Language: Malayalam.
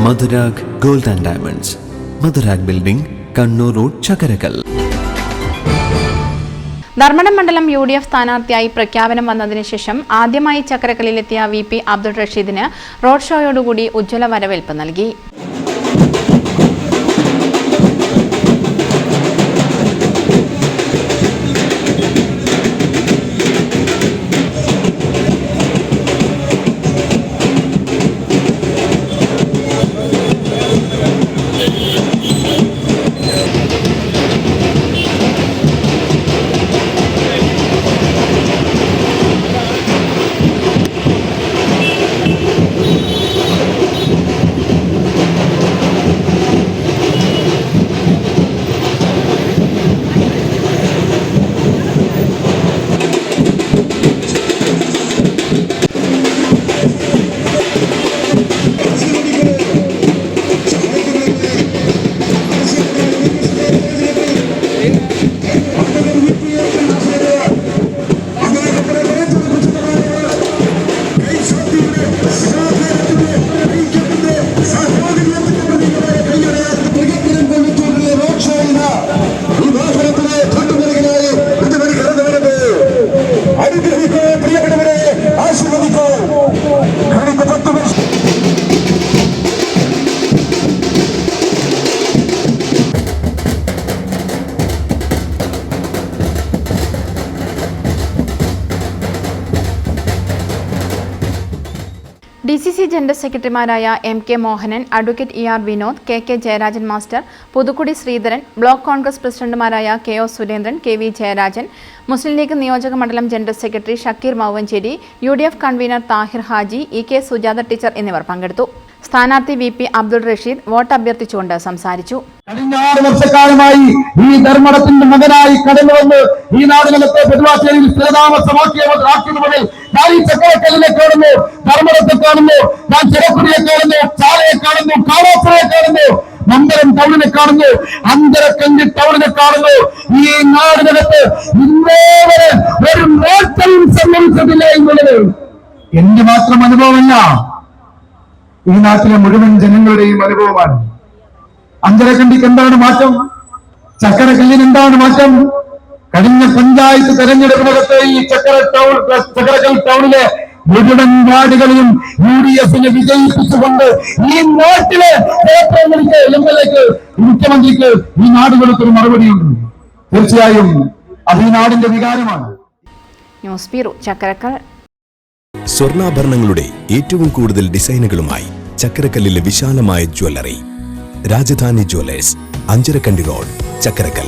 Madhurag gold and diamonds, Madhurag building, Kannur road, Chakkarakkal. Dharmadam മണ്ഡലം UDF സ്ഥാനാർത്ഥിയായി പ്രഖ്യാപനം വന്നതിന് ശേഷം ആദ്യമായി ചക്കരക്കല്ലിലെത്തിയ VP അബ്ദുൾ റഷീദിന് റോഡ് ഷോയോടുകൂടി ഉജ്ജ്വല വരവേൽപ്പ് നൽകി. DCC ജനറൽ സെക്രട്ടറിമാരായ MK Mohanan, advocate ER Vinod, KK Jayarajan master, Puthukkudi Sreedharan, block Congress പ്രസിഡന്റുമാരായ KO സുരേന്ദ്രൻ, KV ജയരാജൻ, മുസ്ലിം ലീഗ് നിയോജക മണ്ഡലം general secretary Shakeer Mouvancheri, UDF convener Thahir Haji, EK Sujatha teacher എന്നിവർ പങ്കെടുത്തു. സ്ഥാനാർത്ഥി VP അബ്ദുൾ റഷീദ് വോട്ട് അഭ്യർത്ഥിച്ചുകൊണ്ട് സംസാരിച്ചു. കഴിഞ്ഞ 6 വർഷക്കാലമായി ഈ ധർമ്മടത്തിന്റെ മകനായി കടന്നു വന്ന് ഈ നാടിനകത്തെ പെരുവാശ്ശേരിയിൽ സ്ഥിരതാമസമാക്കിയത് മുതൽ ഞാൻ ഈ ചക്കരക്കല്ലിനെ കാണുന്നു, ധർമ്മടത്തെ കാണുന്നു, ഞാൻ ചെറുക്കുടിയെ കാണുന്നു, ചാലയെ കാണുന്നു, കാവാപ്പുറയെ കാണുന്നു, മമ്പലം ടൗണിനെ കാണുന്നു, അന്തരക്കണ്ടി ടൗണിനെ കാണുന്നു. ഈ നാടിനകത്ത് ഇന്നേ വരെ ഒരു മാറ്റവും സംഭവിച്ചതില്ല എന്നുള്ളത് എന്റെ മാത്രം അനുഭവമല്ല, ഈ നാട്ടിലെ മുഴുവൻ ജനങ്ങളുടെയും അനുഭവമാണ്. അഞ്ചരക്കണ്ടിക്ക് എന്താണ് മാറ്റം? ചക്കരക്കല്ലിന് എന്താണ് മാറ്റം? കഴിഞ്ഞ പഞ്ചായത്ത് തെരഞ്ഞെടുപ്പിനകത്ത് ഈ ചക്കരക്കൽ ടൗണിലെ മുഴുവൻ വാർഡുകളിലും UDFനെ വിജയിപ്പിച്ചുകൊണ്ട് ഈ നാട്ടിലെ MLAക്ക്, മുഖ്യമന്ത്രിക്ക് ഈ നാടുകൾക്കൊരു മറുപടിയുണ്ട്. തീർച്ചയായും അത് ഈ നാടിന്റെ വികാരമാണ്. News bureau, Chakkarakkal. സ്വർണ്ണാഭരണങ്ങളുടെ ഏറ്റവും കൂടുതൽ ഡിസൈനുകളുമായി ചക്കരക്കല്ലിലെ വിശാലമായ jewellery Rajadhani jewellers, Anjarakandy road, Chakkarakkal.